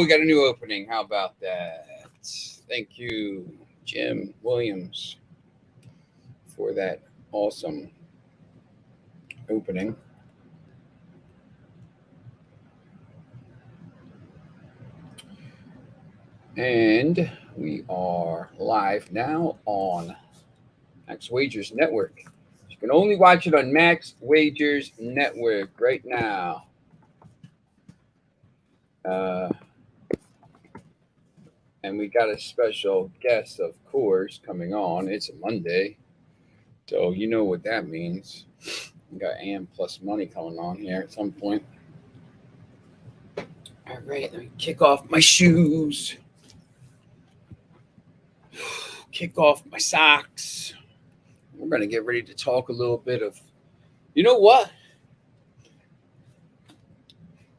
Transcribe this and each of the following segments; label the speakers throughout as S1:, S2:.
S1: got a new opening. How about that? Thank you, Jim Williams, for that awesome opening. And we are live now on Max Wagers Network. You can only watch it on Max Wagers Network right now. And we got a special guest, of course, coming on. It's a Monday, so you know what that means. We got AM Plus Money coming on here at some point. All right, let me kick off my shoes. Kick off my socks. We're going to get ready to talk a little bit of, you know what?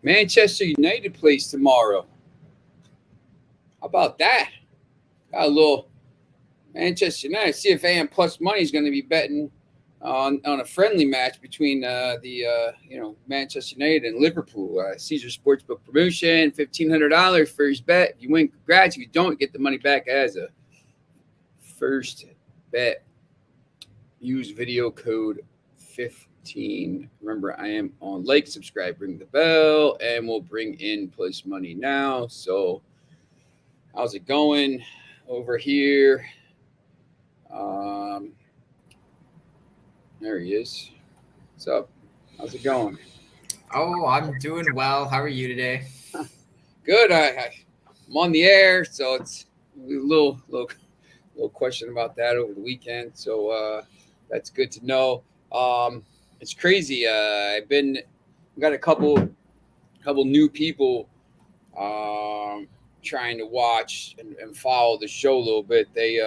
S1: Manchester United plays tomorrow. How about that? Got a little Manchester United. See if AM Plus Money is going to be betting on a friendly match between Manchester United and Liverpool. Caesar Sportsbook promotion, $1,500 first bet. If you win, congrats. If you don't, get the money back as a first bet. Use video code 15. Remember, I am on like, subscribe, ring the bell, and we'll bring in Plus Money now. So, how's it going over here? There he is. What's up? How's it going?
S2: Oh, I'm doing well. How are you today?
S1: Good. I'm on the air, so it's a little question about that over the weekend. So that's good to know. It's crazy. We got a couple new people trying to watch and follow the show a little bit. They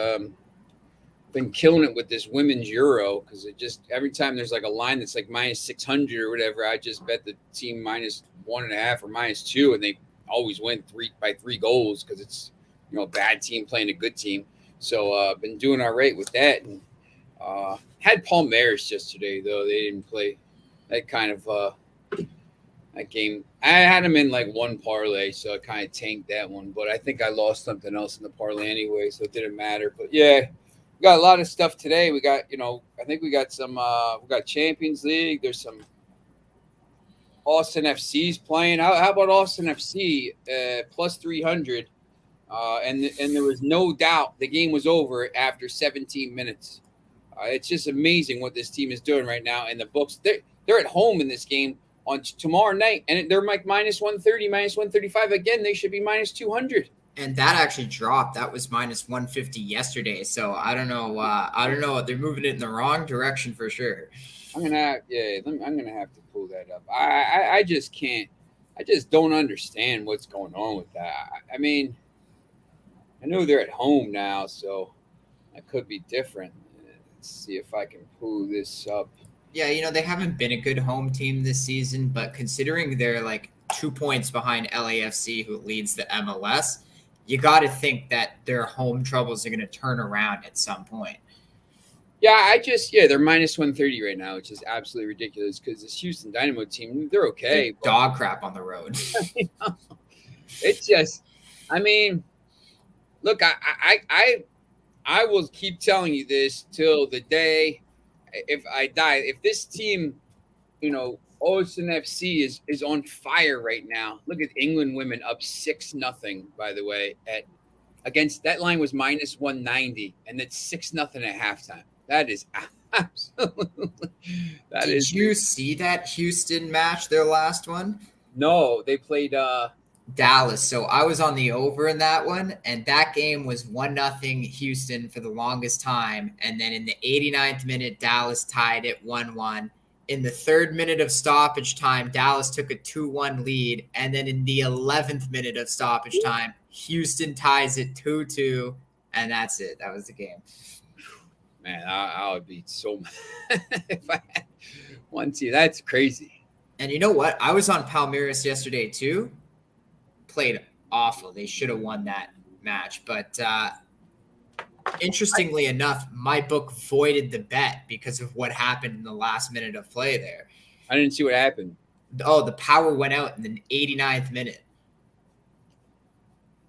S1: been killing it with this women's Euro because it just every time there's like a line that's like minus 600 or whatever, I just bet the team minus 1.5 or minus 2, and they always win 3 goals because it's a bad team playing a good team. So been doing all right with that, and had Palmeiras yesterday though. They didn't play that kind of that game. I had them in like one parlay, so I kind of tanked that one. But I think I lost something else in the parlay anyway, so it didn't matter. But yeah, we got a lot of stuff today. We got, I think we got some. We got Champions League. There's some Austin FC's playing. How about Austin FC plus 300? And there was no doubt the game was over after 17 minutes. It's just amazing what this team is doing right now. And the books, they're at home in this game on tomorrow night, and they're like minus 130, minus 135. Again, they should be minus 200.
S2: And that actually dropped. That was minus 150 yesterday. So I don't know. They're moving it in the wrong direction for sure.
S1: I'm gonna have to pull that up. I just can't. I just don't understand what's going on with that. I mean, I know they're at home now, so that could be different. Let's see if I can pull this up.
S2: Yeah, they haven't been a good home team this season, but considering they're like 2 points behind LAFC, who leads the MLS, you got to think that their home troubles are going to turn around at some point.
S1: Yeah, they're minus 130 right now, which is absolutely ridiculous because this Houston Dynamo team, they're okay.
S2: They're dog crap on the road.
S1: It's just, I mean, look, I will keep telling you this till the day if I die. If this team, Austin FC is on fire right now. Look at England women up 6-0, by the way, against that line was minus 190, and it's 6-0 at halftime. That is absolutely.
S2: Did you see that Houston match, their last one?
S1: No, they played
S2: Dallas. So I was on the over in that one, and that game was 1-0 Houston for the longest time. And then in the 89th minute, Dallas tied it 1-1. In the 3rd minute of stoppage time, Dallas took a 2-1 lead. And then in the 11th minute of stoppage time, Houston ties it 2-2. And that's it. That was the game.
S1: Man, I would be so mad if I had one team. That's crazy.
S2: And you know what? I was on Palmeiras yesterday too. Played awful. They should have won that match. But interestingly enough, my book voided the bet because of what happened in the last minute of play there.
S1: I didn't see what happened.
S2: Oh, the power went out in the 89th minute.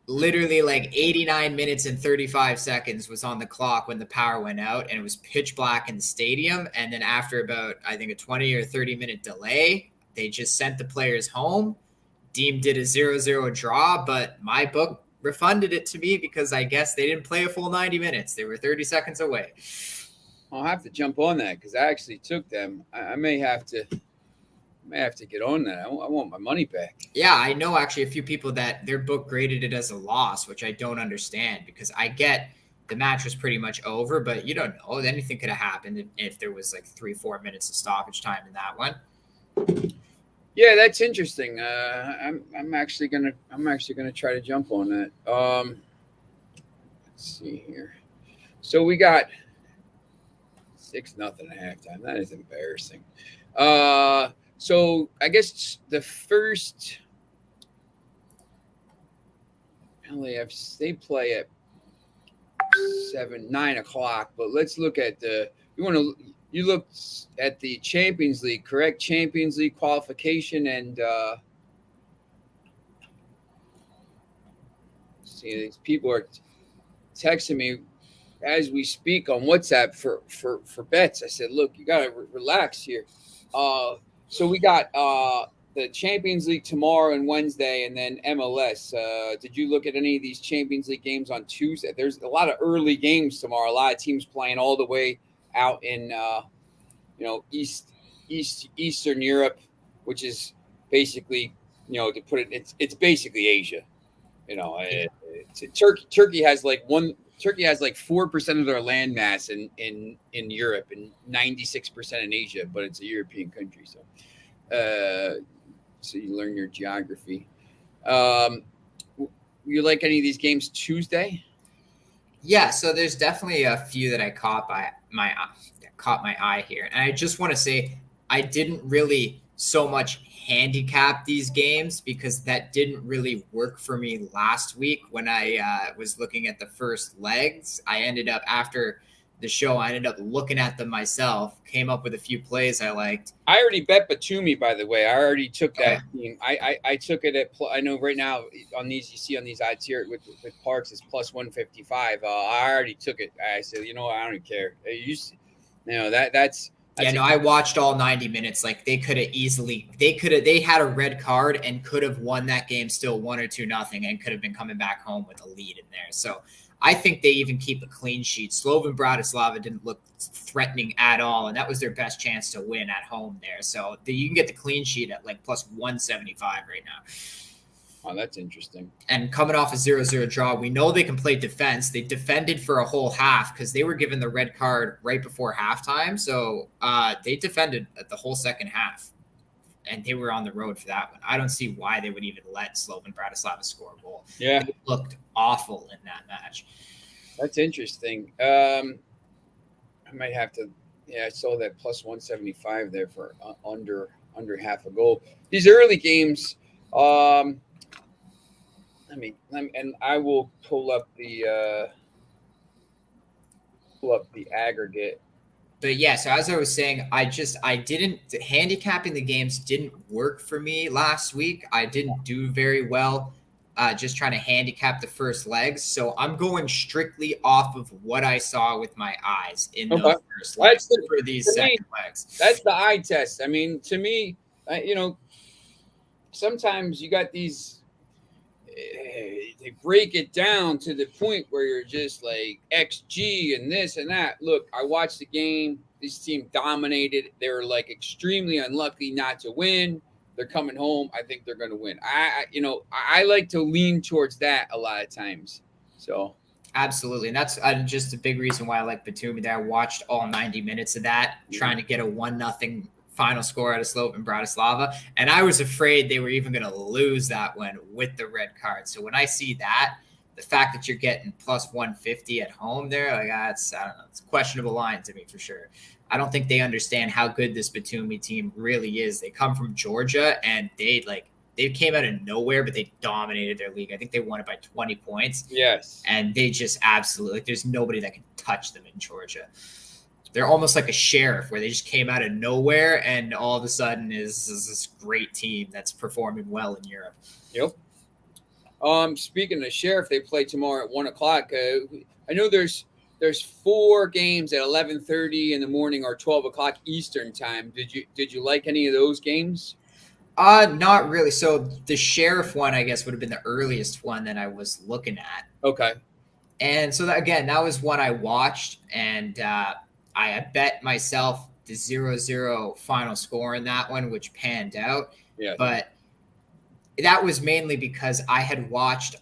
S2: literally like 89 minutes and 35 seconds was on the clock when the power went out, and it was pitch black in the stadium. And then after about, I think, a 20 or 30-minute delay, they just sent the players home, deemed it a 0-0 draw, but my book refunded it to me because I guess they didn't play a full 90 minutes. They were 30 seconds away.
S1: I'll have to jump on that because I actually took them. I may have to get on that. I want my money back.
S2: Yeah, I know actually a few people that their book graded it as a loss, which I don't understand, because I get the match was pretty much over, but you don't know. Anything could have happened if there was like 3-4 minutes of stoppage time in that one.
S1: Yeah, that's interesting. I'm actually gonna try to jump on that. Let's see here. So we got 6-0 at halftime. That is embarrassing. So I guess the first LAFC, they play at 9 o'clock. But let's look at you looked at the Champions League, correct? Champions League qualification, and see, these people are texting me as we speak on WhatsApp for bets. I said, look, you gotta relax here. So we got the Champions League tomorrow and Wednesday, and then MLS. Did you look at any of these Champions League games on Tuesday? There's a lot of early games tomorrow. A lot of teams playing all the way out in Eastern Europe, which is basically, to put it, it's basically Asia. Turkey has like 4% of their land mass in Europe and 96% in Asia, but it's a European country. So you learn your geography. You like any of these games Tuesday?
S2: Yeah, so there's definitely a few that I caught my eye here, and I just want to say I didn't really so much handicap these games because that didn't really work for me last week when I was looking at the first legs. After the show, I ended up looking at them myself, came up with a few plays I liked.
S1: I already bet Batumi, by the way. I already took that team. I took it at, I know right now on these, you see on these odds here with Parks, it's plus 155. I already took it. I said, I don't even care.
S2: I watched all 90 minutes. Like they had a red card and could have won that game still 1 or 2-0 and could have been coming back home with a lead in there. So I think they even keep a clean sheet. Slovan Bratislava didn't look threatening at all, and that was their best chance to win at home there. So you can get the clean sheet at like plus 175 right now.
S1: Oh, that's interesting.
S2: And coming off a 0-0 draw, we know they can play defense. They defended for a whole half because they were given the red card right before halftime. So they defended the whole second half, and they were on the road for that one. I don't see why they would even let Slovan Bratislava score a goal.
S1: Yeah.
S2: They looked awful in that match.
S1: That's interesting. I might have to. Yeah, I saw that plus 175 there for under half a goal. These early games. And I will pull up the aggregate.
S2: But yeah, so as I was saying, handicapping the games didn't work for me last week. I didn't do very well just trying to handicap the first legs. So I'm going strictly off of what I saw with my eyes in those first legs for these second legs.
S1: That's the eye test. I mean, to me, sometimes you got these, they break it down to the point where you're just like XG and this and that. Look, I watched the game. This team dominated. They were like extremely unlucky not to win. They're coming home. I think they're going to win. I like to lean towards that a lot of times. So
S2: absolutely. And that's just a big reason why I like Batumi there. I watched all 90 minutes of that, trying to get a 1-0 final score out of Slovan Bratislava. And I was afraid they were even going to lose that one with the red card. So when I see that, the fact that you're getting plus 150 at home there, like it's a questionable line to me for sure. I don't think they understand how good this Batumi team really is. They come from Georgia and they came out of nowhere, but they dominated their league. I think they won it by 20 points.
S1: Yes.
S2: And they just absolutely, there's nobody that can touch them in Georgia. They're almost like a sheriff where they just came out of nowhere and all of a sudden is this great team that's performing well in Europe.
S1: Yep. Speaking of Sheriff, they play tomorrow at 1:00. I know there's 4 games at 11:30 in the morning or 12:00 Eastern time. Did you like any of those games?
S2: Not really. So the Sheriff one, I guess, would have been the earliest one that I was looking at.
S1: Okay.
S2: And so that was one I watched, and I bet myself the 0-0 final score in that one, which panned out.
S1: Yeah.
S2: But that was mainly because I had watched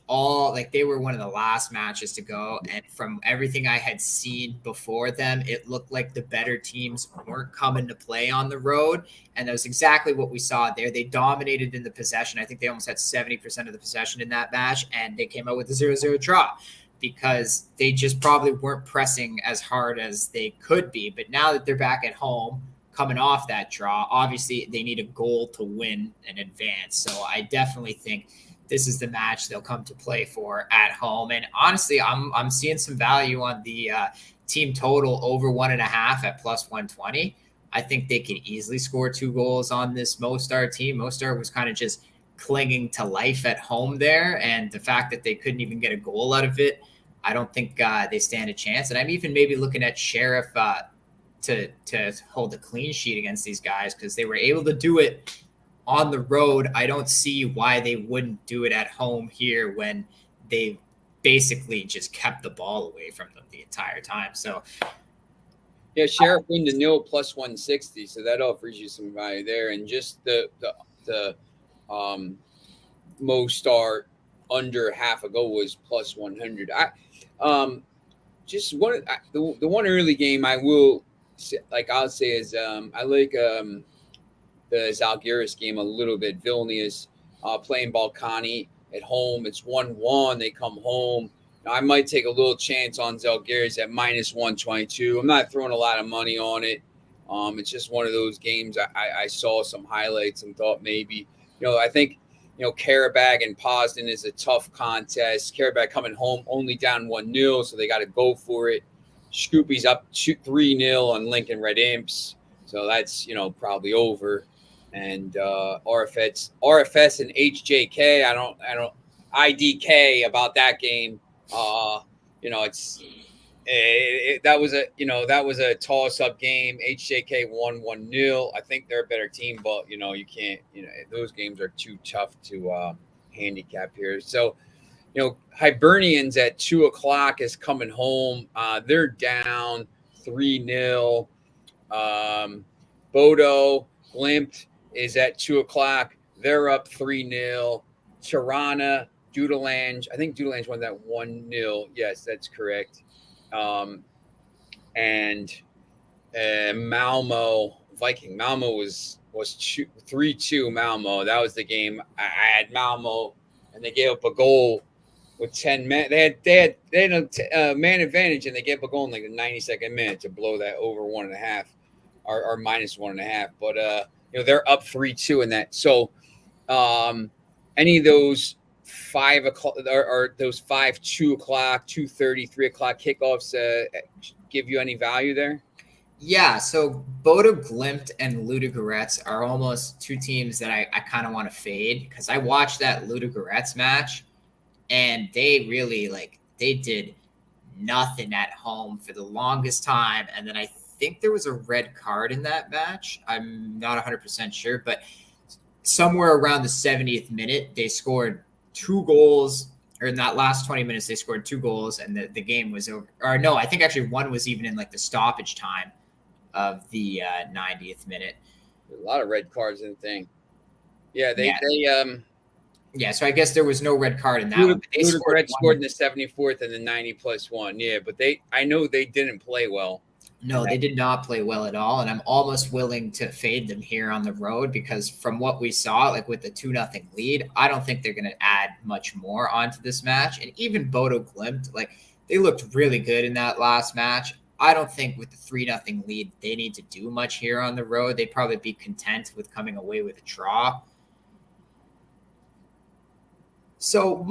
S2: they were one of the last matches to go. And from everything I had seen before them, it looked like the better teams weren't coming to play on the road. And that was exactly what we saw there. They dominated in the possession. I think they almost had 70% of the possession in that match. And they came out with a 0-0 draw because they just probably weren't pressing as hard as they could be. But now that they're back at home, coming off that draw, obviously they need a goal to win and advance. So I definitely think this is the match they'll come to play for at home. And honestly, I'm seeing some value on the team total over 1.5 at +120. I think they could easily score 2 goals on this Mostar team. Mostar was kind of just clinging to life at home there, and the fact that they couldn't even get a goal out of it, I don't think they stand a chance. And I'm even maybe looking at Sheriff to hold a clean sheet against these guys because they were able to do it on the road. I don't see why they wouldn't do it at home here when they basically just kept the ball away from them the entire time. So
S1: yeah, Sheriff win to nil +160, so that offers you some value there. And just the Mostar under half a goal was +100. Just one the one early game I'll say is I like the Zalgiris game a little bit. Vilnius playing Balkani at home. It's 1-1. They come home. Now, I might take a little chance on Zalgiris at -122. I'm not throwing a lot of money on it. It's just one of those games. I saw some highlights and thought maybe, I think, Karabag and Poznan is a tough contest. Karabag coming home only down 1-0, so they got to go for it. Scoopy's up 3-0 on Lincoln Red Imps, so that's probably over. And RFS and HJK, I don't IDK about that game. That was a toss-up game. HJK won 1-0. I think they're a better team, but you can't. Those games are too tough to handicap here. So. Hibernians at 2:00 is coming home. They're down 3-0. Bodo Glimt is at 2:00. They're up 3-0. Tirana, Dudelange. I think Dudelange won that 1-0. Yes, that's correct. And Malmo, Viking. Malmo was 3-2 Malmo. That was the game. I had Malmo, and they gave up a goal with 10 men. They had a man advantage, and they gave up a goal in like the 92nd minute to blow that over 1.5 or -1.5. But they're up 3-2 in that. So any of those 5:00 or those 5, 2:00, 2:30, 3:00 kickoffs give you any value there?
S2: Yeah, so Bodo Glimt and Ludogorets are almost 2 teams that I kind of want to fade because I watched that Ludogorets match. And they really they did nothing at home for the longest time. And then I think there was a red card in that match. I'm not 100% sure, but somewhere around the 70th minute, they scored 2 goals. Or in that last 20 minutes, they scored 2 goals and the game was over. Or no, I think actually one was even in the stoppage time of the 90th minute.
S1: A lot of red cards in the thing. Yeah,
S2: Yeah, so I guess there was no red card in that one. But they
S1: scored in the 74th and the 90+1. Yeah, but I know they didn't play well.
S2: No, they did not play well at all, and I'm almost willing to fade them here on the road because from what we saw, with the 2-0 lead, I don't think they're going to add much more onto this match. And even Bodo Glimt, they looked really good in that last match. I don't think with the 3-0 lead, they need to do much here on the road. They'd probably be content with coming away with a draw. So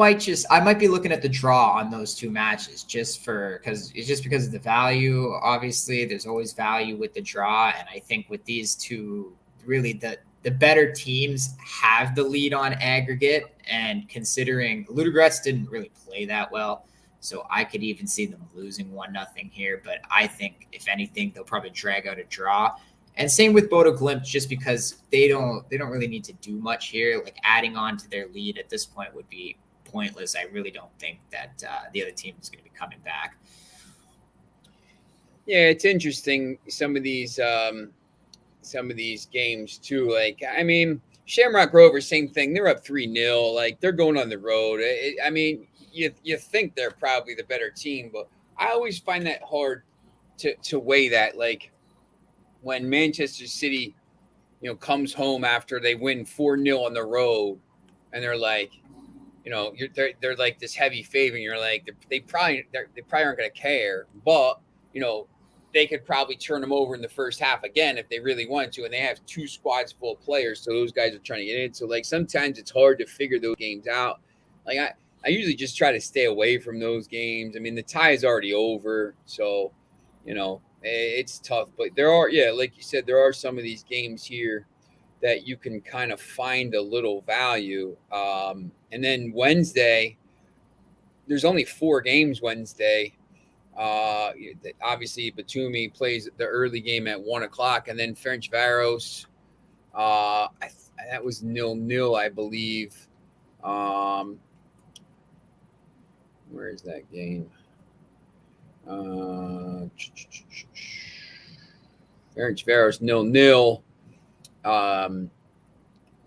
S2: I might be looking at the draw on those 2 matches because of the value. Obviously, there's always value with the draw, and I think with these 2, really the better teams have the lead on aggregate, And considering Ludogorets didn't really play that well, so I could even see them losing 1-0 here. But I think, if anything, they'll probably drag out a draw. And same with Bodo Glimt, just because they don't really need to do much here. Like, adding on to their lead at this point would be pointless. I really don't think that the other team is going to be coming back.
S1: Yeah, it's interesting. Some of these games too. Like, I mean, Shamrock Rovers, same thing. They're up 3-0. Like, they're going on the road. I mean, you think they're probably the better team, but I always find that hard to weigh that. Like, when Manchester City, comes home after they win 4-0 on the road, and they're like, they're like this heavy favorite. And you're like, they probably aren't going to care, but they could probably turn them over in the first half again if they really wanted to. And they have 2 squads full of players, so those guys are trying to get in. So, like, sometimes it's hard to figure those games out. Like, I usually just try to stay away from those games. I mean, the tie is already over, so it's tough. But there are, like you said, there are some of these games here that you can kind of find a little value. And then Wednesday, there's only 4 games Wednesday. Obviously, Batumi plays the early game at 1:00, and then Ferencváros, that was 0-0, I believe. Where is that game? Ferencváros 0-0.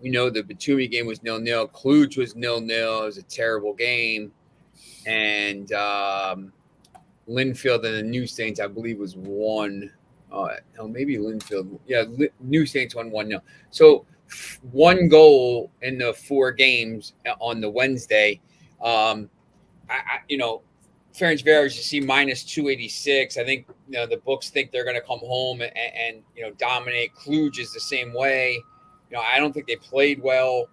S1: We know the Batumi game was 0-0. Cluj was 0-0. It was a terrible game. And Linfield and the New Saints, I believe, was 1. Maybe Linfield. Yeah, New Saints won 1-0. So 1 goal in the 4 games on the Wednesday. Ferencváros, you see, minus 286. I think the books think they're going to come home and dominate. Cluj is the same way. I don't think they played well,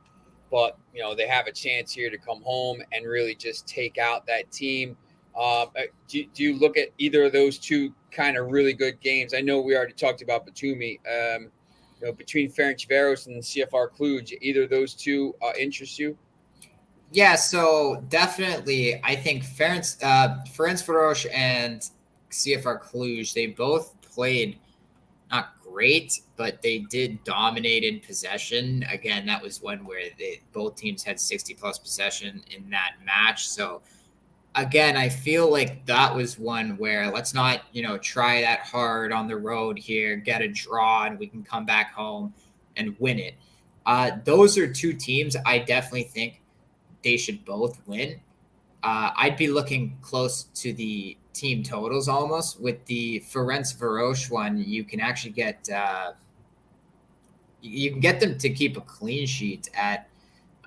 S1: but they have a chance here to come home and really just take out that team. Do you look at either of those 2 kind of really good games? I know we already talked about Batumi. Between Ferencváros and CFR Cluj, either of those 2 interest you?
S2: Yeah, so definitely, I think Ferencváros and CFR Cluj, they both played not great, but they did dominate in possession. Again, that was one where both teams had 60-plus possession in that match. So, again, I feel like that was one where let's not, try that hard on the road here, get a draw, and we can come back home and win it. Those are 2 teams I definitely think they should both win. I'd be looking close to the team totals almost. With the Ferencváros one, you can actually get them to keep a clean sheet at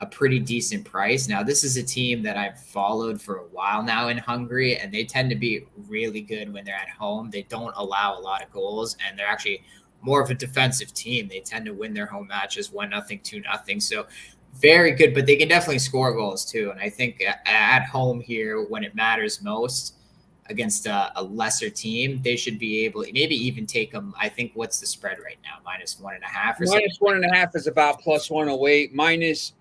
S2: a pretty decent price. Now, this is a team that I've followed for a while now in Hungary, and they tend to be really good when they're at home. They don't allow a lot of goals, and they're actually more of a defensive team. They tend to win their home matches 1-0, 2-0. So very good, but they can definitely score goals too. And I think at home here, when it matters most against a lesser team, they should be able to maybe even take them. I think, what's the spread right now? -1.5 or something?
S1: -1.5 is about +108. Minus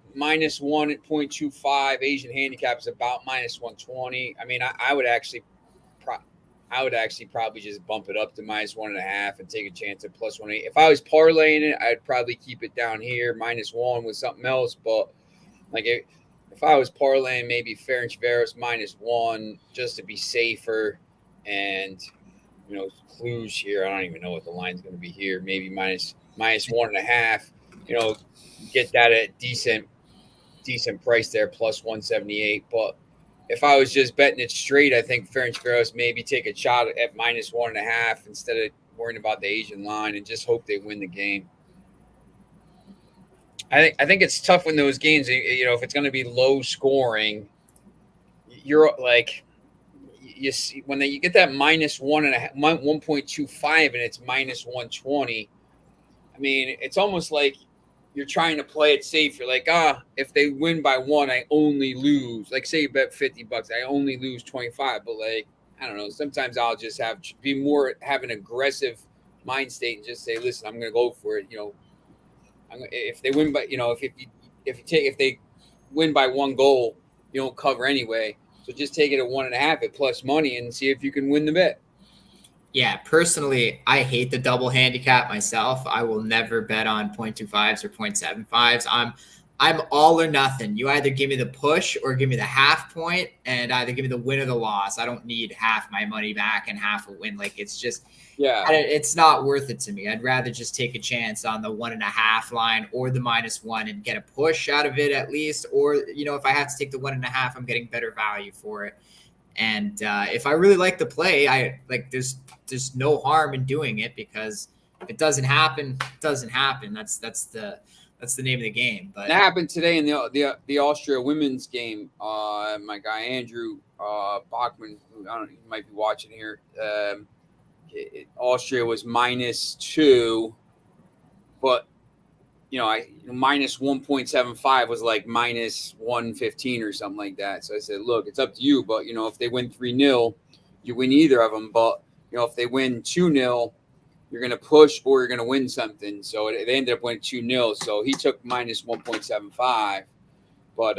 S1: 1.25. Asian handicap is about -120. I mean, I would actually probably just bump it up to -1.5 and take a chance at +108. If I was parlaying it, I'd probably keep it down here -1 with something else. But like, if I was parlaying, maybe Ferencváros -1 just to be safer, and Cluj here, I don't even know what the line's going to be here. Maybe -1.5. Get that at decent price there, +178. But if I was just betting it straight, I think Ferencváros maybe take a shot at -1.5 instead of worrying about the Asian line and just hope they win the game. I think it's tough when those games, if it's going to be low scoring, you're like, you see when you get that -1.5, 1.25, and it's -120. I mean, it's almost like you're trying to play it safe. You're like, if they win by 1, I only lose. Like, say you bet $50, I only lose 25. But like, I don't know. Sometimes I'll just have an aggressive mind state and just say, listen, I'm going to go for it. If they win by, if they win by 1 goal, you don't cover anyway. So just take it at 1.5 at plus money and see if you can win the bet.
S2: Yeah, personally, I hate the double handicap myself. I will never bet on 0.25s or 0.75s. I'm all or nothing. You either give me the push or give me the half point, and either give me the win or the loss. I don't need half my money back and half a win. Like, it's just, it's not worth it to me. I'd rather just take a chance on the 1.5 line or the -1 and get a push out of it at least. Or, if I have to take the 1.5, I'm getting better value for it. And if I really like the play, there's no harm in doing it, because if it doesn't happen, it doesn't happen. That's the name of the game. But
S1: that happened today in the Austria women's game. My guy Andrew Bachman, I don't know, you might be watching here. Austria was -2, but minus 1.75 was like minus 115 or something like that. So I said, look, it's up to you. But, if they win 3-0, you win either of them. But, if they win 2-0, you're going to push or you're going to win something. So they ended up winning 2-0. So he took minus 1.75. But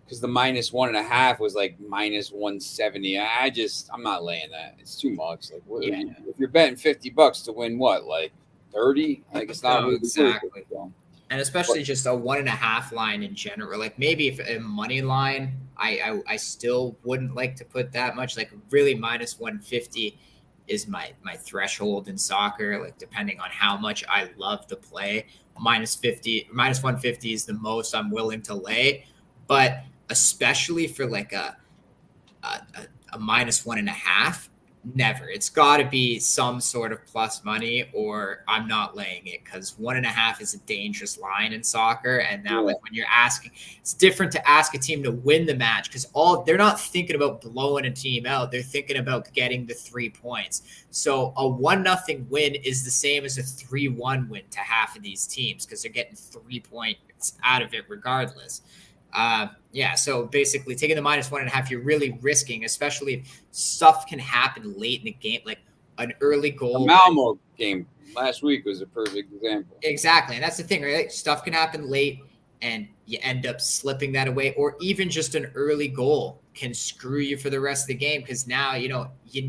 S1: because the minus 1.5 was like minus 170. I'm not laying that. It's too much. Like, if you're betting $50 to win what, like 30, like it's not really
S2: exactly. And especially just a 1.5 line in general. Like, maybe if a money line, I still wouldn't like to put that much. Like, really, minus 150 is my threshold in soccer. Like, depending on how much I love to play, minus 150 is the most I'm willing to lay. But especially for like a minus 1.5. Never. It's got to be some sort of plus money, or I'm not laying it, because 1.5 is a dangerous line in soccer. And now, when you're asking, it's different to ask a team to win the match, because they're not thinking about blowing a team out. They're thinking about getting the 3 points. So a 1-0 win is the same as a 3-1 win to half of these teams, because they're getting 3 points out of it regardless. So basically taking the minus 1.5, you're really risking, especially if stuff can happen late in the game, like an early goal.
S1: The Malmo game last week was a perfect example.
S2: Exactly. And that's the thing, right? Like, stuff can happen late and you end up slipping that away, or even just an early goal can screw you for the rest of the game. Cause now, you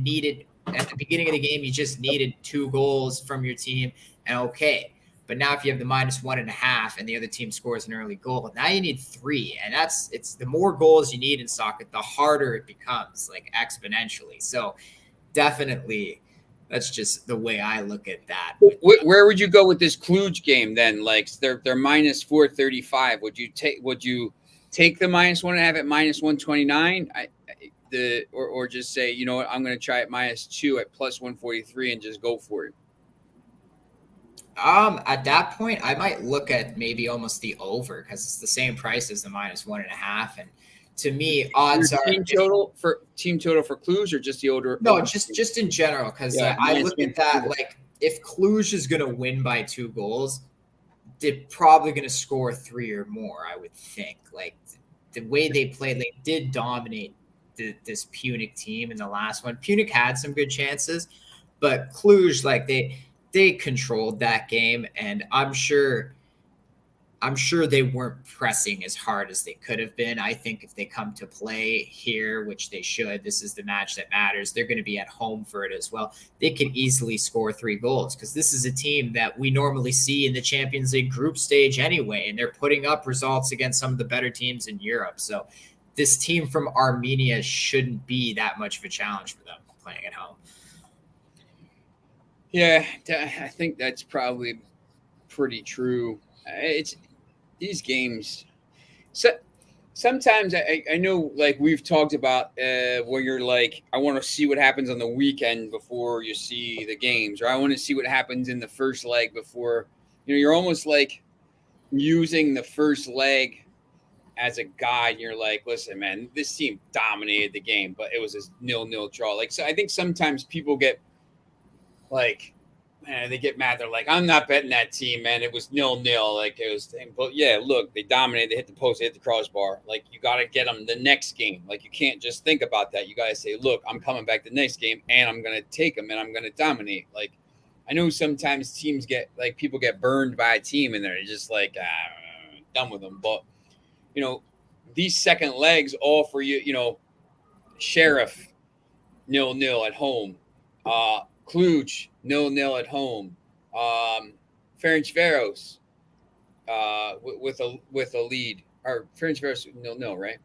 S2: needed at the beginning of the game, you just needed 2 goals from your team, and okay. But now if you have the minus 1.5 and the other team scores an early goal, now you need 3. And it's the more goals you need in soccer, the harder it becomes, like, exponentially. So definitely that's just the way I look at that.
S1: Where would you go with this Cluj game then? Like, they're minus 435. Would you take the minus 1.5 at minus 129? Or just say, you know what, I'm going to try it -2 at plus 143 and just go for it.
S2: At that point, I might look at maybe almost the over, because it's the same price as the minus 1.5. And to me, odds are
S1: team total for Cluj, or just the over?
S2: No, just in general, because I look at that, like, if Cluj is going to win by 2 goals, they're probably going to score 3 or more, I would think. Like, the way they played, they did dominate this Punic team in the last one. Punic had some good chances, but Cluj, like, they controlled that game, and I'm sure they weren't pressing as hard as they could have been. I think if they come to play here, which they should, this is the match that matters. They're going to be at home for it as well. They can easily score 3 goals, because this is a team that we normally see in the Champions League group stage anyway, and they're putting up results against some of the better teams in Europe. So this team from Armenia shouldn't be that much of a challenge for them playing at home.
S1: Yeah, I think that's probably pretty true. It's these games. So sometimes I know, like, we've talked about where you're like, I want to see what happens on the weekend before you see the games, or I want to see what happens in the first leg before, you're almost like using the first leg as a guide. You're like, listen, man, this team dominated the game, but it was a 0-0 draw. Like, so I think sometimes people get, like, man, they get mad. They're like, I'm not betting that team, man. It was 0-0. Like, it was, but yeah, look, they dominated. They hit the post, they hit the crossbar. Like, you got to get them the next game. Like, you can't just think about that. You got to say, look, I'm coming back the next game, and I'm going to take them, and I'm going to dominate. Like, I know sometimes teams get, like, people get burned by a team, and they're just like, done with them. But these second legs all for Sheriff 0-0 at home, Cluj 0-0 at home, Ferencvaros with a lead, or Ferencvaros 0-0, right?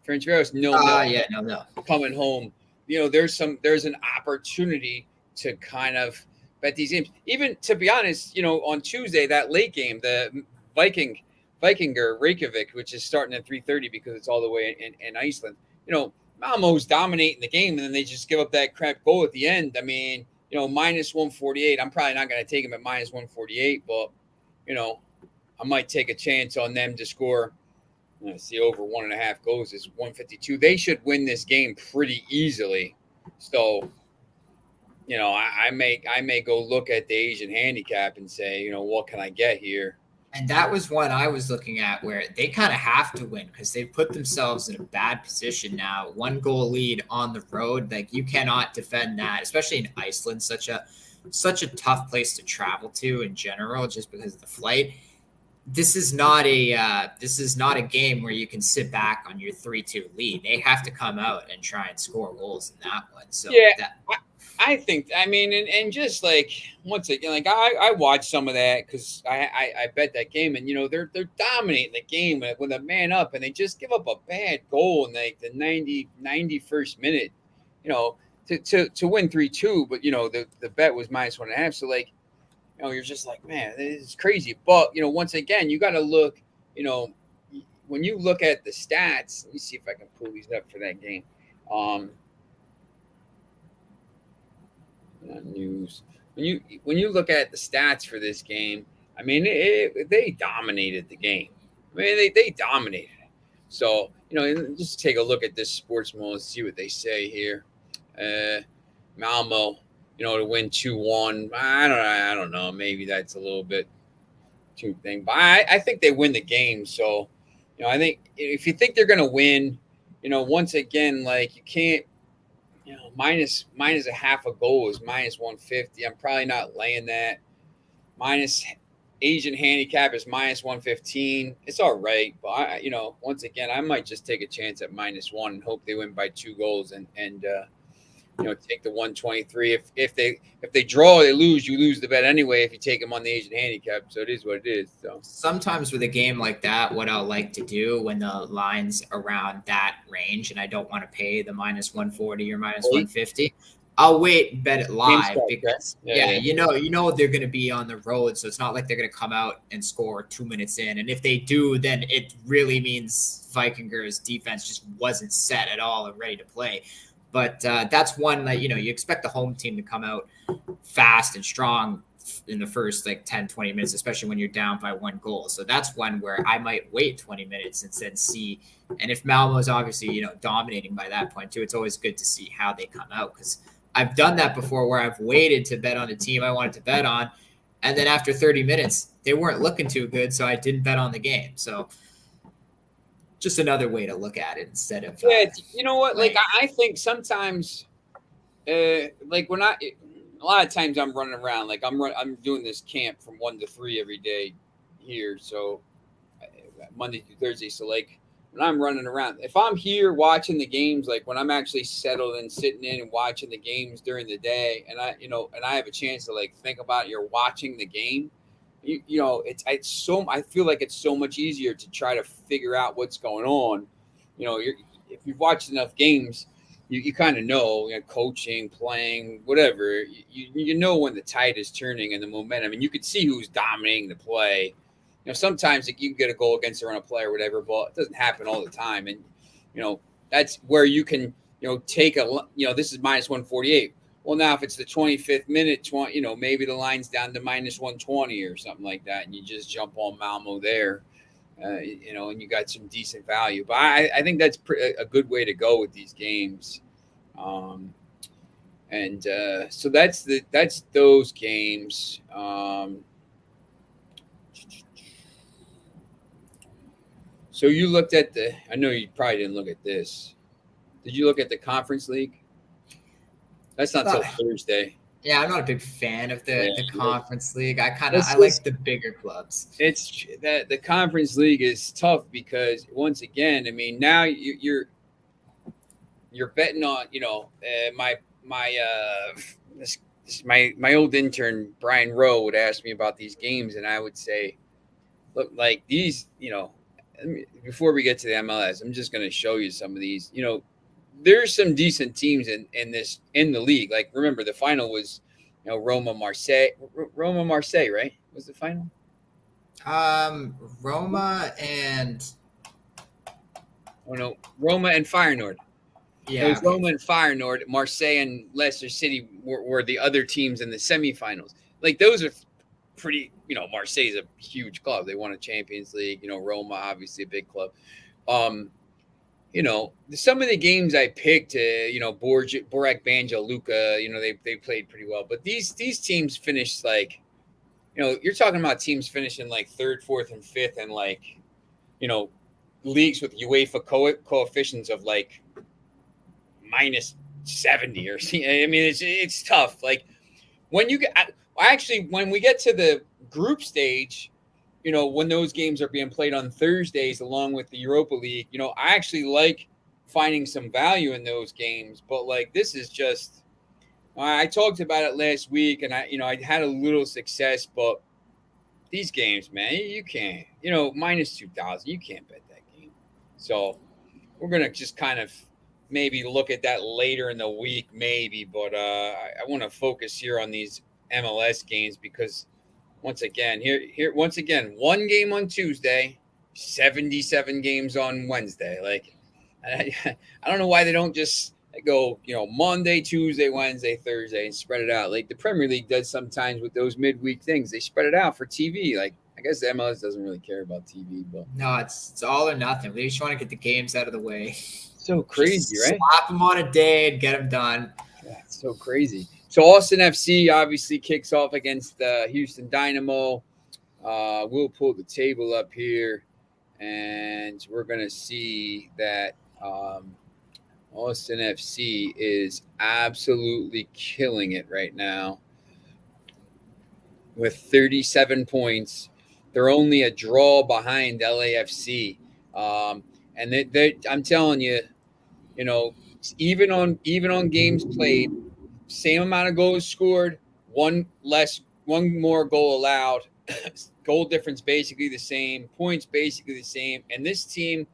S1: Ferencvaros 0-0
S2: Yeah, no.
S1: coming home. There's an opportunity to kind of bet these games. Even, to be honest, on Tuesday, that late game, the Vikinger Reykjavik, which is starting at 3:30 because it's all the way in Iceland. Malmo's dominating the game, and then they just give up that crap goal at the end. I mean, minus 148. I'm probably not going to take them at minus 148, but I might take a chance on them to score. See, over 1.5 goals is 152. They should win this game pretty easily. So, I may go look at the Asian handicap and say, what can I get here?
S2: And that was one I was looking at where they kind of have to win because they've put themselves in a bad position now. 1-goal lead on the road. Like, you cannot defend that, especially in Iceland, such a tough place to travel to in general, just because of the flight. This is not a game where you can sit back on your 3-2 lead. They have to come out and try and score goals in that one. So
S1: yeah, I think, and just like, once again, like I watched some of that because I bet that game, and they're dominating the game with a man up, and they just give up a bad goal in like the 91st minute, to win 3-2, but the bet was minus 1.5, so like, you're just like, man, this is crazy. But once again, you got to look, when you look at the stats. Let me see if I can pull these up for that game. News. When you look at the stats for this game, I mean, they dominated the game. I mean, they dominated it. So just take a look at this Sportsman and see what they say here. Malmo, to win 2-1. I don't know. Maybe that's a little bit too thing, but I think they win the game. So I think if you think they're going to win, once again, like, you can't. Minus a half a goal is minus 150. I'm probably not laying that. Minus Asian handicap is minus 115. It's all right, but once again, I might just take a chance at minus 1 and hope they win by 2 goals and take the 123. If they draw, they lose. You lose the bet anyway if you take them on the Asian handicap. So it is what it is. So
S2: sometimes with a game like that, what I'll like to do when the line's around that range and I don't want to pay the minus 140 or minus 150, I'll wait and bet it live because you know they're going to be on the road, so it's not like they're going to come out and score 2 minutes in. And if they do, then it really means Vikingers defense just wasn't set at all and ready to play. But that's one that, you expect the home team to come out fast and strong in the first 10, 20 minutes, especially when you're down by 1 goal. So that's one where I might wait 20 minutes and then see. And if Malmo is obviously, dominating by that point too, it's always good to see how they come out, because I've done that before where I've waited to bet on a team I wanted to bet on. And then after 30 minutes, they weren't looking too good. So I didn't bet on the game. So just another way to look at it instead of
S1: you know what? Like, I think sometimes, like, when a lot of times I'm running around, like I'm doing this camp from 1 to 3 every day here, so Monday through Thursday. So like when I'm running around, if I'm here watching the games, like when I'm actually settled and sitting in and watching the games during the day, and I have a chance to like think about you're watching the game. I feel like it's so much easier to try to figure out what's going on. If you've watched enough games, you kind of know, coaching, playing, whatever. You know when the tide is turning and the momentum, and you can see who's dominating the play. Sometimes you can get a goal against a run of play or whatever, but it doesn't happen all the time. And that's where you can take this is minus 148. Well, now if it's the 25th minute, maybe the line's down to minus 120 or something like that, and you just jump on Malmo there, and you got some decent value. But I think that's a good way to go with these games. So that's those games. So you looked at I know you probably didn't look at this. Did you look at the Conference League? That's not till Thursday.
S2: Yeah, I'm not a big fan of the conference league. I
S1: Let's
S2: like the bigger clubs.
S1: it's that the conference league is tough because once again, I mean, now you're betting on this, my old intern Brian Rowe would ask me about these games, and I would say, look, like these, before we get to the MLS, I'm just going to show you some of these. There's some decent teams in the league. Like remember, the final was Roma Marseille, right? Was the final?
S2: Roma and
S1: Oh no, Roma and Feyenoord. It
S2: yeah,
S1: was
S2: okay.
S1: Roma and Feyenoord. Marseille and Leicester City were the other teams in the semifinals. Like those are pretty. Marseille's a huge club. They won a Champions League. Roma obviously a big club. Um, some of the games I picked, Borac Banja Luka, they played pretty well. But these teams finished like, you're talking about teams finishing like third, fourth, and fifth, and like, you know, leagues with UEFA coefficients of like minus 70 or I mean, it's tough. Like when you get actually when we get to the group stage, when those games are being played on Thursdays along with the Europa League, I actually like finding some value in those games. But like this is just, I talked about it last week, and I had a little success, but these games, man, you can't, minus 2,000, you can't bet that game. So we're gonna just kind of maybe look at that later in the week, maybe. But I want to focus here on these MLS games because once again, one game on Tuesday, 77 games on Wednesday. Like, I don't know why they don't just go, Monday, Tuesday, Wednesday, Thursday, and spread it out. Like the Premier League does sometimes with those midweek things. They spread it out for TV. Like, I guess the MLS doesn't really care about TV, but
S2: No, it's all or nothing. We just want to get the games out of the way.
S1: so crazy,
S2: Just
S1: right?
S2: slap them on a day and get them done.
S1: Yeah, it's so crazy. So Austin FC obviously kicks off against Houston Dynamo. We'll pull the table up here, and we're going to see that Austin FC is absolutely killing it right now with 37 points. They're only a draw behind LAFC. And I'm telling you, even on games played, same amount of goals scored, one more goal allowed. Goal difference basically the same, points basically the same. And this team,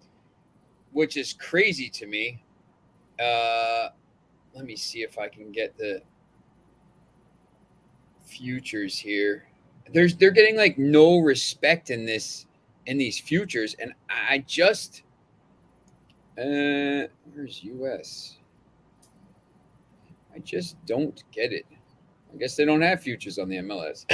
S1: which is crazy to me, let me see if I can get the futures here. They're getting like no respect in these futures, and I just where's US? I just don't get it. I guess they don't have futures on the MLS.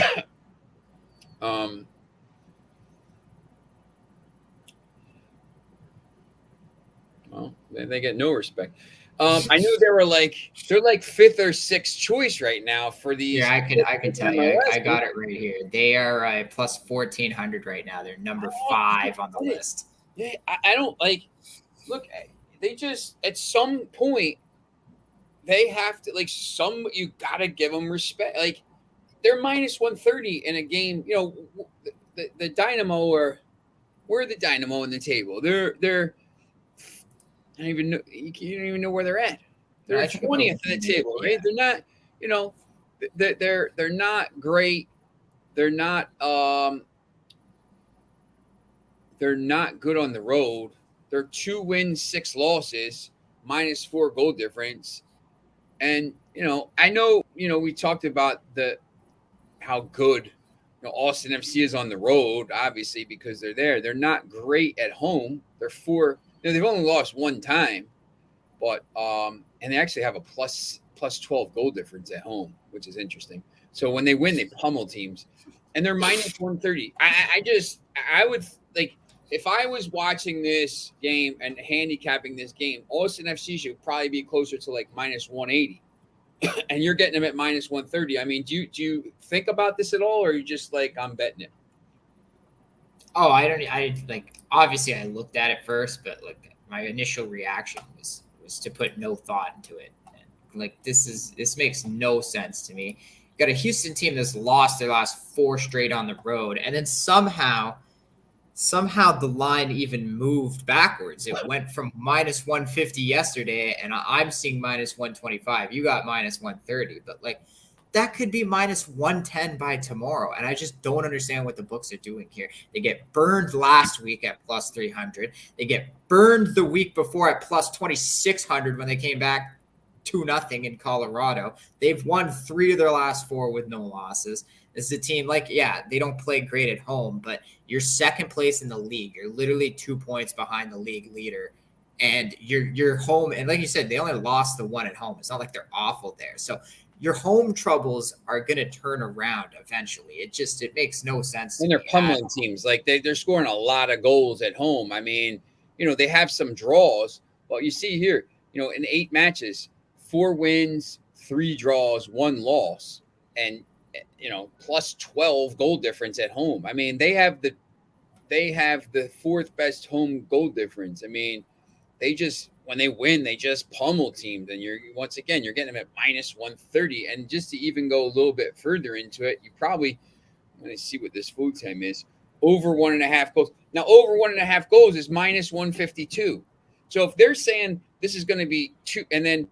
S1: Well, they get no respect. I know they're like fifth or sixth choice right now for these.
S2: Yeah, I can tell you. I
S1: MLS.
S2: got it right here. They are plus 1,400 right now. They're number 5 on the list.
S1: Yeah, I don't like. Look, they just at some point they have to you gotta give them respect. Like they're minus 130 in a game. The Dynamo we're the Dynamo in the table. They're I don't even know. You don't even know where they're at. They're 20th in the table, right? They're not. They're not great. They're not. They're not good on the road. They're 2 wins, 6 losses, minus 4 goal difference. And I know. We talked about how good Austin FC is on the road, obviously because they're there. They're not great at home. They're 4. They've only lost 1 time, but and they actually have a plus 12 goal difference at home, which is interesting. So when they win, they pummel teams, and they're minus 130. I would like if I was watching this game and handicapping this game, Austin FC should probably be closer to like minus 180, and you're getting them at minus 130. I mean, do you think about this at all, or are you just like I'm betting it?
S2: Oh, I like obviously I looked at it first, but like my initial reaction was to put no thought into it and Like this makes no sense to me. You got a Houston team that's lost their last 4 straight on the road, and then somehow the line even moved backwards. It went from minus 150 yesterday, and I'm seeing minus 125. You got minus 130, but like that could be minus 110 by tomorrow. And I just don't understand what the books are doing here. They get burned last week at plus 300. They get burned the week before at plus 2,600 when they came back 2-0 in Colorado. They've won 3 of their last 4 with no losses. This is a team like, yeah, they don't play great at home, but you're second place in the league. You're literally 2 points behind the league leader. And you're home. And like you said, they only lost the 1 at home. It's not like they're awful there. So your home troubles are going to turn around eventually. It makes no sense.
S1: And they're pummeling teams. Like they're scoring a lot of goals at home. I mean, they have some draws. But you see here, in 8 matches, 4 wins, 3 draws, 1 loss, and plus 12 goal difference at home. I mean, they have the 4th best home goal difference. I mean, when they win, they just pummel teams, and you're getting them at minus 130. And just to even go a little bit further into it, you probably, let me see what this food time is, over 1.5 goals. Now, over 1.5 goals is minus 152. So if they're saying this is going to be 2, and then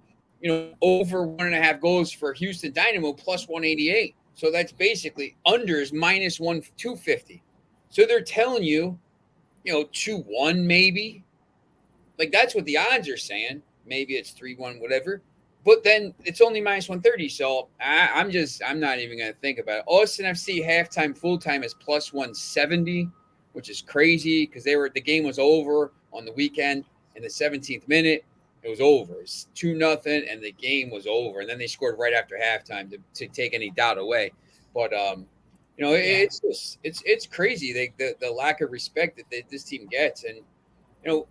S1: over 1.5 goals for Houston Dynamo plus 188. So that's basically unders minus 250. So they're telling you, 2-1 maybe. Like that's what the odds are saying. Maybe it's 3-1, whatever. But then it's only minus 130. So I'm not even going to think about it. Austin FC halftime, full time is plus 170, which is crazy because the game was over on the weekend in the 17th minute. It was over. It's 2-0, and the game was over. And then they scored right after halftime to take any doubt away. But it's crazy. The lack of respect that this team gets, and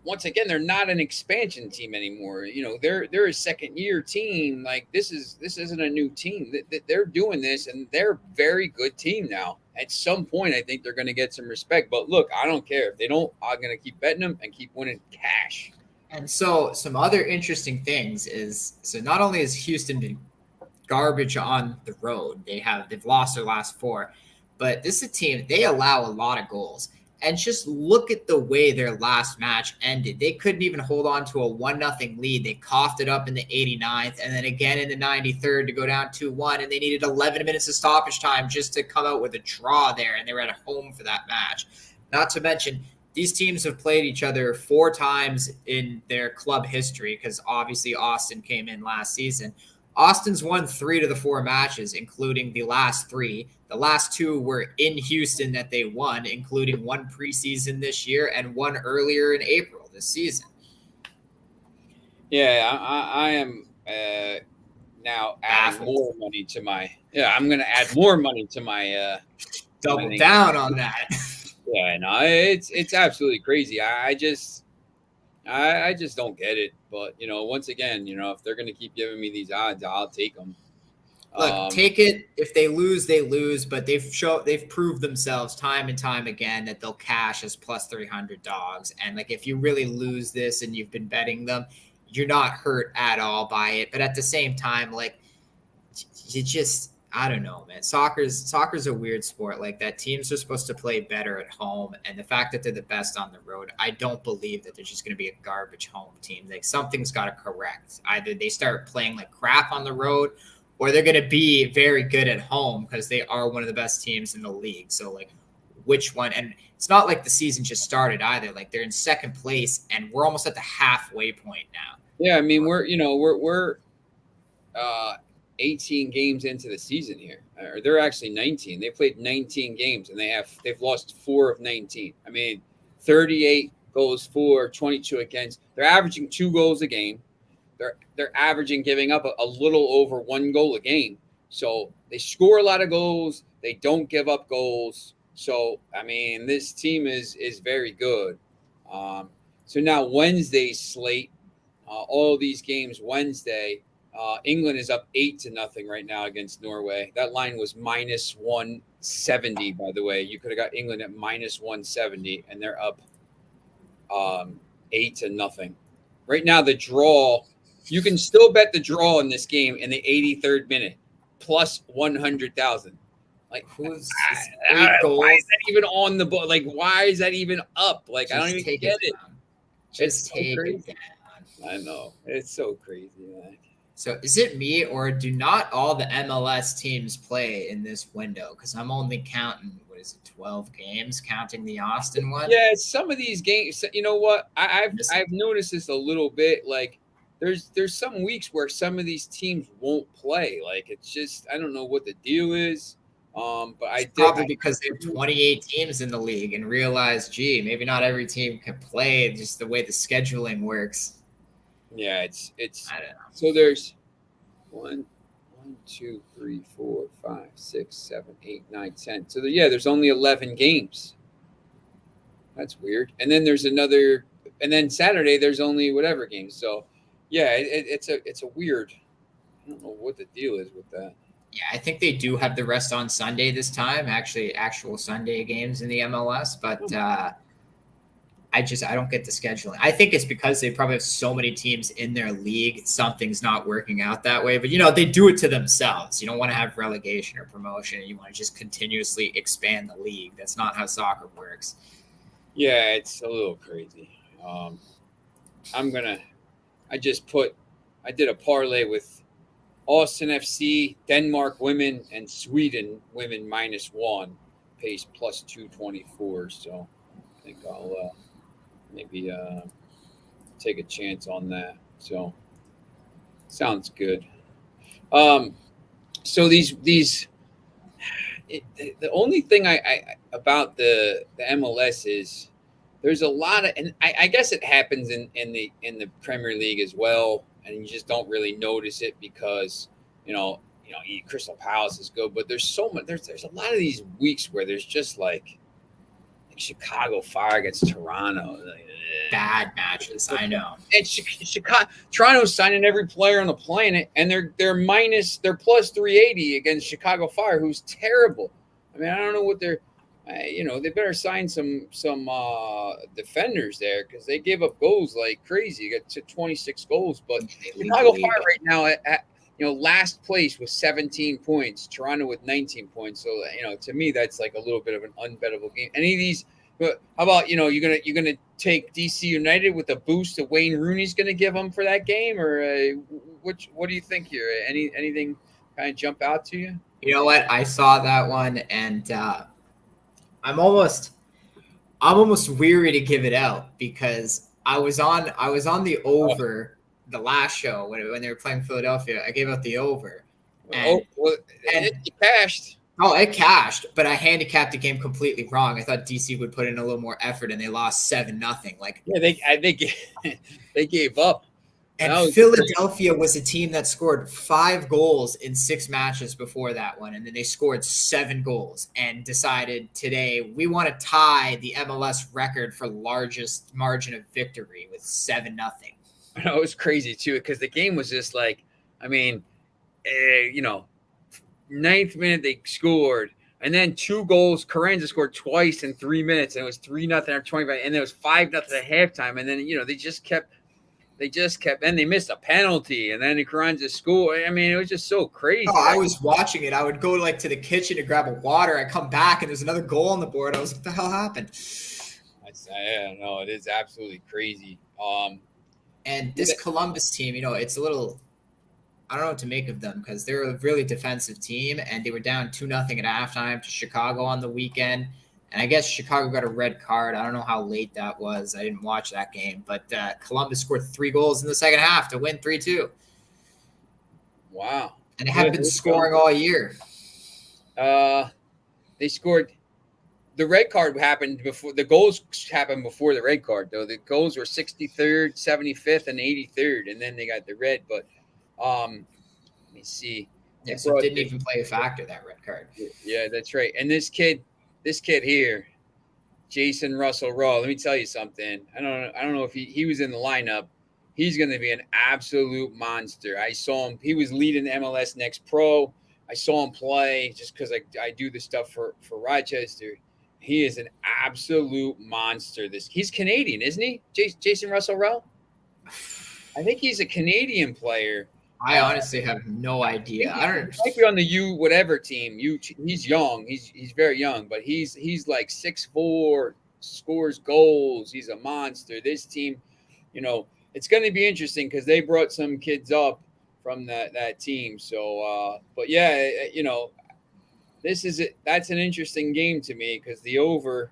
S1: once again, they're not an expansion team anymore. They're a second-year team. Like this isn't a new team. They're doing this, and they're a very good team now. At some point, I think they're going to get some respect. But look, I don't care if they don't. I'm going to keep betting them and keep winning cash.
S2: And so some other interesting things is, so not only has Houston been garbage on the road, they've lost their last 4, but this is a team, they allow a lot of goals. And just look at the way their last match ended. They couldn't even hold on to a 1-0 lead. They coughed it up in the 89th and then again in the 93rd to go down 2-1. And they needed 11 minutes of stoppage time just to come out with a draw there. And they were at home for that match. Not to mention, these teams have played each other 4 times in their club history because obviously Austin came in last season. Austin's won 3 of the 4 matches, including the last 3. The last 2 were in Houston that they won, including 1 preseason this year and 1 earlier in April this season.
S1: Yeah, I am now adding more money to my. Yeah, I'm going to add more money to my.
S2: Double down on that.
S1: Yeah, no, it's absolutely crazy. I just don't get it. But once again, if they're going to keep giving me these odds, I'll take them.
S2: Look, take it. If they lose, they lose. But they've proved themselves time and time again that they'll cash as plus 300 dogs. And like if you really lose this and you've been betting them, you're not hurt at all by it. But at the same time, like you just. I don't know, man. Soccer's a weird sport like that. Teams are supposed to play better at home, and the fact that they're the best on the road, I don't believe that they're just going to be a garbage home team. Like something's got to correct. Either they start playing like crap on the road, or they're going to be very good at home because they are one of the best teams in the league. So like, which one? And it's not like the season just started either. Like they're in second place, and we're almost at the halfway point now.
S1: Yeah, I mean we're 18 games into the season here, or they're actually 19. They played 19 games and they've lost 4 of 19. I mean, 38 goals for, 22 against. They're averaging 2 goals a game. They're averaging giving up a little over 1 goal a game. So they score a lot of goals. They don't give up goals. So I mean, this team is very good. So now Wednesday's slate, all these games Wednesday. England is up 8-0 right now against Norway. That line was minus 170, by the way. You could have got England at minus 170, and they're up 8-0. Right now, the draw You can still bet the draw in this game in the 83rd minute, plus 100,000. Like,
S2: Who's
S1: why
S2: 8 goals?
S1: is that even on the board? Like, why is that even up? Like, I don't even get it.
S2: Just
S1: It's
S2: take
S1: so
S2: it
S1: crazy.
S2: down.
S1: I know. It's so crazy, man.
S2: So is it me, or do not all the MLS teams play in this window? Because I'm only counting, 12 games, counting the Austin one?
S1: Yeah, some of these games, you know what? I've noticed this a little bit. Like, there's some weeks where some of these teams won't play. Like, it's just, I don't know what the deal is. But
S2: It's probably because they have 28 teams in the league and realize, gee, maybe not every team can play, just the way the scheduling works.
S1: Yeah, it's
S2: I don't know.
S1: so there's 1, 2, 3, 4, 5, 6, 7, 8, 9, 10. So there's only 11 games. That's weird. And then there's another, and then Saturday there's only whatever games. So yeah, it's a weird. I don't know what the deal is with that.
S2: Yeah, I think they do have the rest on Sunday this time, actually actual Sunday games in the MLS, but I don't get the scheduling. I think it's because they probably have so many teams in their league, something's not working out that way. But they do it to themselves. You don't want to have relegation or promotion. You want to just continuously expand the league. That's not how soccer works.
S1: Yeah, it's a little crazy. I did a parlay with Austin FC, Denmark women, and Sweden women -1, pays plus 224. So I think I'll maybe take a chance on that. So sounds good. So the only thing I about the MLS is there's a lot of, and I guess it happens in the Premier League as well, and you just don't really notice it because Crystal Palace is good, but there's so much. There's a lot of these weeks where there's just like Chicago Fire against Toronto.
S2: Bad matches, I know.
S1: And Chicago, Toronto's signing every player on the planet, and they're plus 380 against Chicago Fire, who's terrible. I mean, I don't know what they're. They better sign some defenders there because they give up goals like crazy. You got to 26 goals, but Chicago Fire right now at last place with 17 points. Toronto with 19 points. So to me, that's like a little bit of an unbettable game. Any of these, but how about you're gonna take DC United with the boost that Wayne Rooney's gonna give them for that game, or what do you think here? Anything kind of jump out to you?
S2: You know what? I saw that one, and I'm almost weary to give it out because I was on the over the last show when they were playing Philadelphia. I gave out the over. And
S1: it cashed.
S2: Oh, it cashed, but I handicapped the game completely wrong. I thought DC would put in a little more effort, and they lost 7-0. Like,
S1: yeah, they gave up.
S2: And Philadelphia was a team that scored 5 goals in 6 matches before that one, and then they scored 7 goals and decided today we want to tie the MLS record for largest margin of victory with 7-0.
S1: It was crazy too because the game was just like, I mean, 9th minute they scored, and then 2 goals. Carranza scored twice in 3 minutes, and it was 3-0 after 25, and it was 5-0 at halftime. And then they just kept. Then they missed a penalty, and then Carranza scored. I mean, it was just so crazy.
S2: Oh, I was watching it. I would go to the kitchen to grab a water. I come back, and there's another goal on the board. I was like, "What the hell happened?"
S1: I don't know. It is absolutely crazy.
S2: And this Columbus team, it's a little. I don't know what to make of them because they're a really defensive team, and they were down 2-0 at halftime to Chicago on the weekend. And I guess Chicago got a red card. I don't know how late that was. I didn't watch that game. But Columbus scored 3 goals in the second half to win 3-2.
S1: Wow.
S2: And they haven't been scoring all year.
S1: They scored. The red card happened before. The goals happened before the red card, though. The goals were 63rd, 75th, and 83rd. And then they got the red. But let me see.
S2: Yeah, so it didn't even play a factor, that red card.
S1: Yeah, that's right. And this kid here, Jason Russell Raw, let me tell you something. I don't know if he was in the lineup. He's going to be an absolute monster. I saw him. He was leading the MLS Next Pro. I saw him play just because I do this stuff for Rochester. He is an absolute monster. He's Canadian, isn't he? Jason Russell Rowe? I think he's a Canadian player.
S2: I honestly have no idea. I don't.
S1: He might be on the U whatever team. He's young. He's very young, but he's like 6'4", scores goals. He's a monster. This team, it's going to be interesting because they brought some kids up from that team. So, but yeah, that's an interesting game to me because the over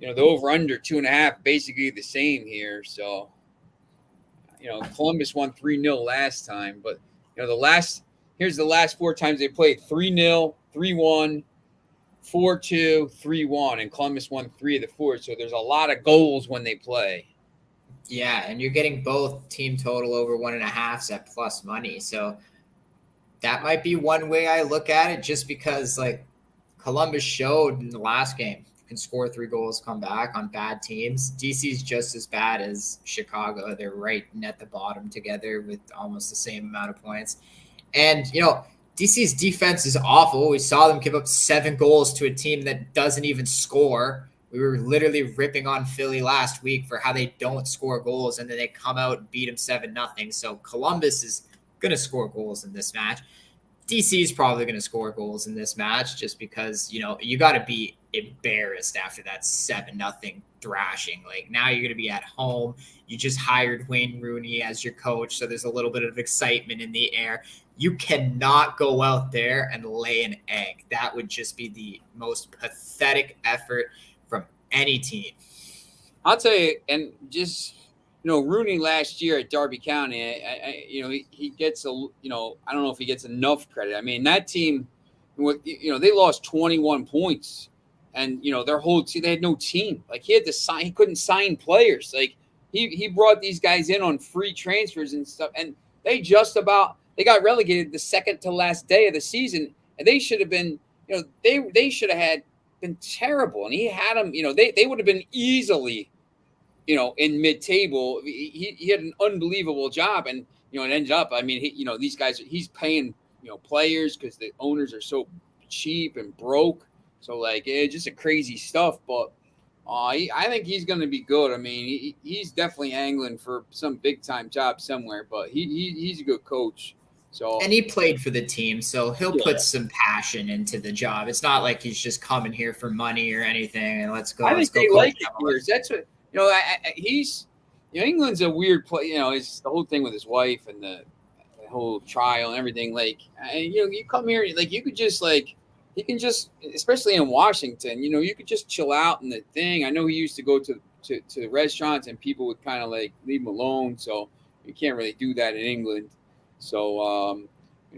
S1: under 2.5 basically the same here. So, Columbus won 3-0 last time, but here's the last 4 times they played: 3-0, 3-1, 4-2, 3-1, and Columbus won 3 of the 4. So there's a lot of goals when they play.
S2: Yeah, and you're getting both team total over 1.5 at plus money. So that might be one way I look at it, just because like Columbus showed in the last game can score 3 goals, come back on bad teams. DC's just as bad as Chicago. They're right at the bottom together with almost the same amount of points. And, DC's defense is awful. We saw them give up 7 goals to a team that doesn't even score. We were literally ripping on Philly last week for how they don't score goals, and then they come out and beat them 7-0. So Columbus is going to score goals in this match. DC is probably going to score goals in this match just because, you got to be embarrassed after that 7-0 thrashing. Like, now you're going to be at home. You just hired Wayne Rooney as your coach, so there's a little bit of excitement in the air. You cannot go out there and lay an egg. That would just be the most pathetic effort from any team.
S1: I'll tell you, and just Rooney last year at Derby County, he gets I don't know if he gets enough credit. I mean, that team, they lost 21 points, and their whole team, they had no team. Like, he had to sign, he couldn't sign players. Like, he brought these guys in on free transfers and stuff, and they got relegated the second to last day of the season, and they should have been, they should have been terrible, and he had them, they would have been easily, in mid-table. He had an unbelievable job, and it ended up. I mean, these guys, he's paying players because the owners are so cheap and broke. So like, it's just a crazy stuff. But I think he's going to be good. I mean, he's definitely angling for some big-time job somewhere. But he's a good coach. So,
S2: and he played for the team, so he'll put some passion into the job. It's not like he's just coming here for money or anything. And let's go.
S1: I think they like it here. That's what. He's, England's a weird place. It's the whole thing with his wife and the whole trial and everything. Like, you come here, like, you could just, like, you can just, especially in Washington, you could just chill out in the thing. I know he used to go to restaurants and people would kind of like leave him alone. So you can't really do that in England. So,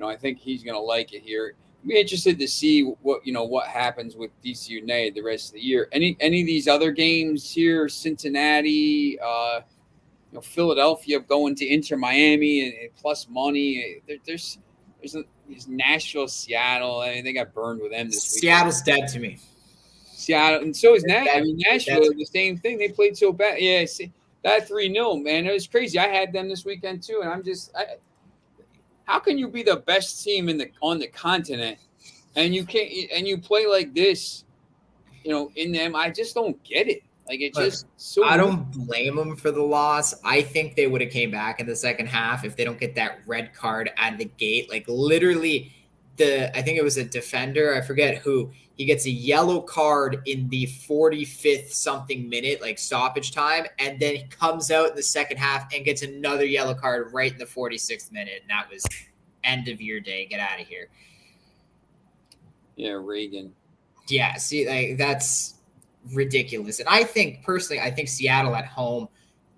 S1: I think he's going to like it here. Be interested to see what happens with DC United the rest of the year. Any of these other games here, Cincinnati, Philadelphia going to Inter Miami and plus money. There's Nashville, Seattle. I mean, they got burned with them this week.
S2: Seattle's dead to me.
S1: Seattle, and so is Nashville. I mean, Nashville, the same thing. They played so bad. Yeah, see, that 3-0, man, it was crazy. I had them this weekend too, and I'm just. How can you be the best team on the continent, and you play like this, in them? I just don't get it. Like, it's just so.
S2: I don't blame them for the loss. I think they would have came back in the second half if they don't get that red card out of the gate. Like, literally, I think it was a defender. I forget who. He gets a yellow card in the 45th something minute, like stoppage time, and then he comes out in the second half and gets another yellow card right in the 46th minute. And that was end of your day. Get out of here.
S1: Yeah, Reagan.
S2: Yeah, see, like, that's ridiculous. And I think Seattle at home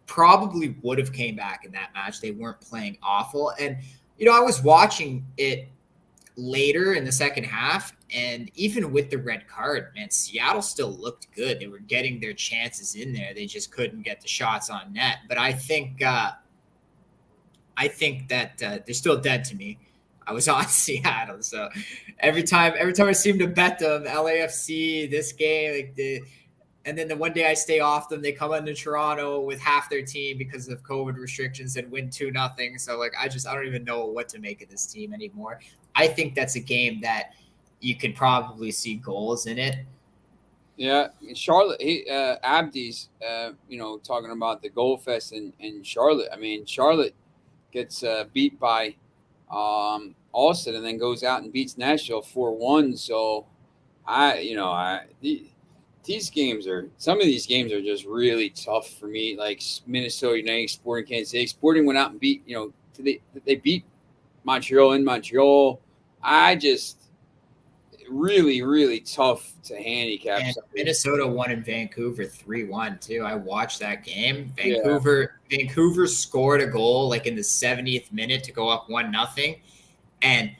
S2: probably would have came back in that match. They weren't playing awful. And, I was watching it later in the second half, and even with the red card, man, Seattle still looked good. They were getting their chances in there. They just couldn't get the shots on net. But I think that they're still dead to me. I was on Seattle, so every time I seem to bet them, LAFC, this game, and then the one day I stay off them, they come into Toronto with half their team because of COVID restrictions and win 2-0. So like, I don't even know what to make of this team anymore. I think that's a game that you could probably see goals in it.
S1: Yeah, Charlotte. Abdi's, talking about the goal fest in Charlotte. I mean, Charlotte gets beat by Austin, and then goes out and beats Nashville 4-1. So these games are some of these games are just really tough for me. Like Minnesota United, Sporting Kansas City. Sporting went out and beat they beat Montreal in Montreal. I just really, really tough to handicap.
S2: And Minnesota won in Vancouver 3-1 too. I watched that game.
S1: Yeah.
S2: Vancouver scored a goal like in the 70th minute to go up 1-0, and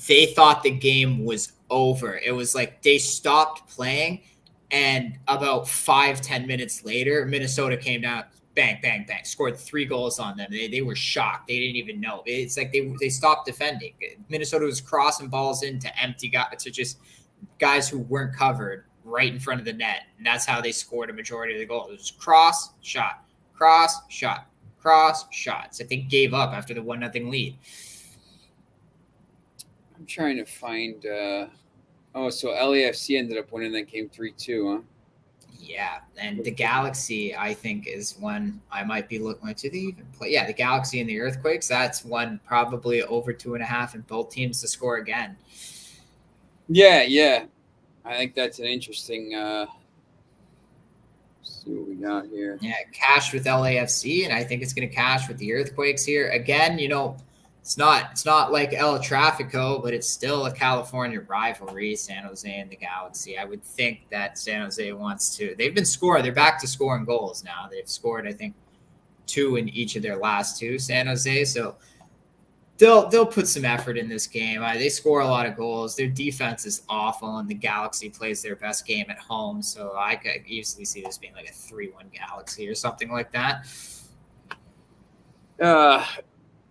S2: they thought the game was over. It was like they stopped playing, and about 5-10 minutes later, Minnesota came down, bang, bang, bang, scored 3 goals on them. They were shocked. They didn't even know. It's like they stopped defending. Minnesota was crossing balls into empty guys who weren't covered right in front of the net. And that's how they scored a majority of the goals. It was cross, shot, cross, shot, cross, shot. So they gave up after the 1-0 lead.
S1: I'm trying to find so LAFC ended up winning, that game 3-2, huh?
S2: Yeah, and the Galaxy, I think, is one I might be looking to even play. Yeah, the Galaxy and the Earthquakes, that's one probably over 2.5, and both teams to score again.
S1: Yeah. I think that's an interesting see what we got here.
S2: Yeah, cash with LAFC, and I think it's going to cash with the Earthquakes here. Again, it's not like El Trafico, but it's still a California rivalry, San Jose and the Galaxy. I would think that San Jose wants to. They've been scoring. They're back to scoring goals now. They've scored, I think, 2 in each of their last 2, San Jose. So they'll put some effort in this game. They score a lot of goals. Their defense is awful, and the Galaxy plays their best game at home. So I could easily see this being like a 3-1 Galaxy or something like that.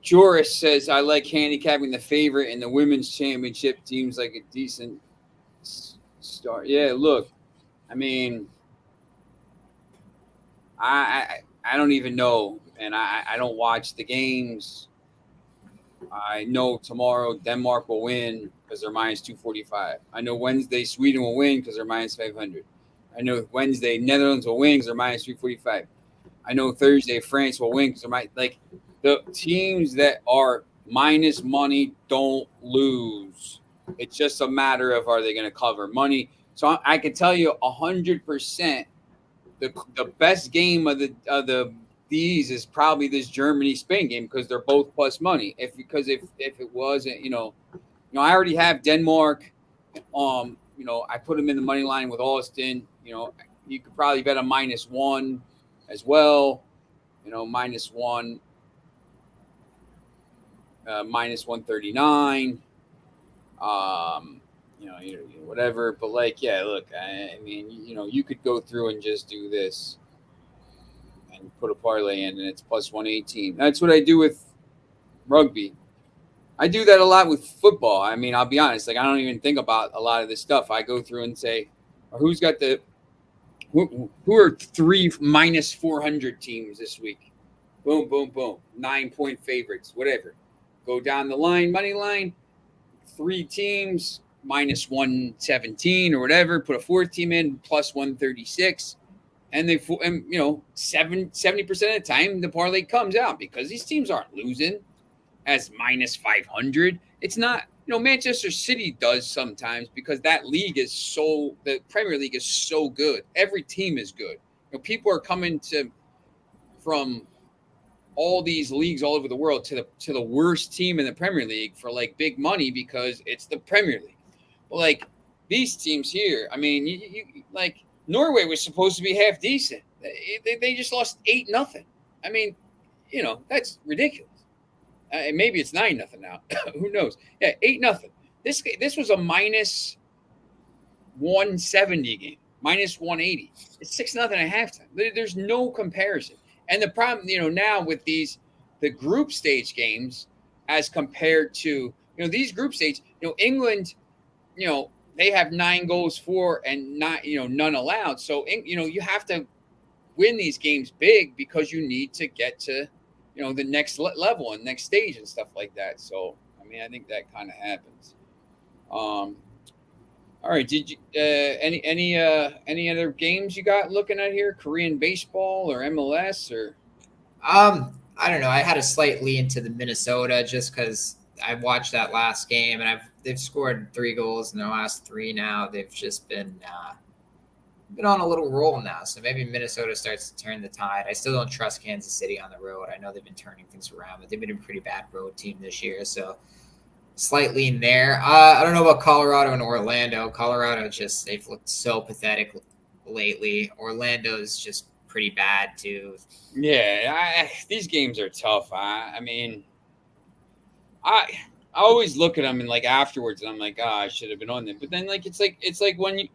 S1: Joris says, I like handicapping the favorite in the women's championship. Teams like a decent start. Yeah, look, I mean, I don't even know, and I don't watch the games. I know tomorrow Denmark will win because they're minus 245. I know Wednesday Sweden will win because they're minus 500. I know Wednesday Netherlands will win because they're minus 345. I know Thursday France will win because they're the teams that are minus money don't lose. It's just a matter of, are they going to cover money? So I can tell you 100% the best game of these is probably this Germany-Spain game because they're both plus money. If it wasn't, I already have Denmark. I put them in the money line with Austin. You could probably bet a -1 as well. -1. -139, whatever. But look, I mean, you could go through and just do this and put a parlay in, and it's +118. That's what I do with rugby. I do that a lot with football. I mean, I'll be honest, I don't even think about a lot of this stuff. I go through and say, who are 3 -400 teams this week? Boom, boom, boom. 9-point favorites, whatever. Go down the line, money line, 3 teams, -117 or whatever. Put a 4th team in, +136. And 70% of the time, the parlay comes out because these teams aren't losing as -500. It's not, Manchester City does sometimes because the Premier League is so good. Every team is good. People are coming from all these leagues all over the world to the worst team in the Premier League for big money because it's the Premier League. But these teams here, I mean, you Norway was supposed to be half decent. They just lost 8-0. I mean, that's ridiculous. Maybe it's 9-0 now. Who knows? Yeah, 8-0. This was a -170 game, -180. It's 6-0 at halftime. There's no comparison. And the problem, now with the group stage games as compared to, these group stage, England, they have 9 goals for and not, none allowed. So, you have to win these games big because you need to get to, the next level and next stage and stuff like that. So, I mean, I think that kind of happens. All right. Did you any other games you got looking at here? Korean baseball or MLS or?
S2: I don't know. I had a slight lean to the Minnesota just because I watched that last game and they've scored 3 goals in their last 3 now. They've just been on a little roll now. So maybe Minnesota starts to turn the tide. I still don't trust Kansas City on the road. I know they've been turning things around, but they've been a pretty bad road team this year. So slight lean there. I don't know about Colorado and Orlando. Colorado they've looked so pathetic lately. Orlando's just pretty bad too.
S1: Yeah, these games are tough. I mean, I always look at them and like afterwards, and I'm like, I should have been on them. But then like it's like when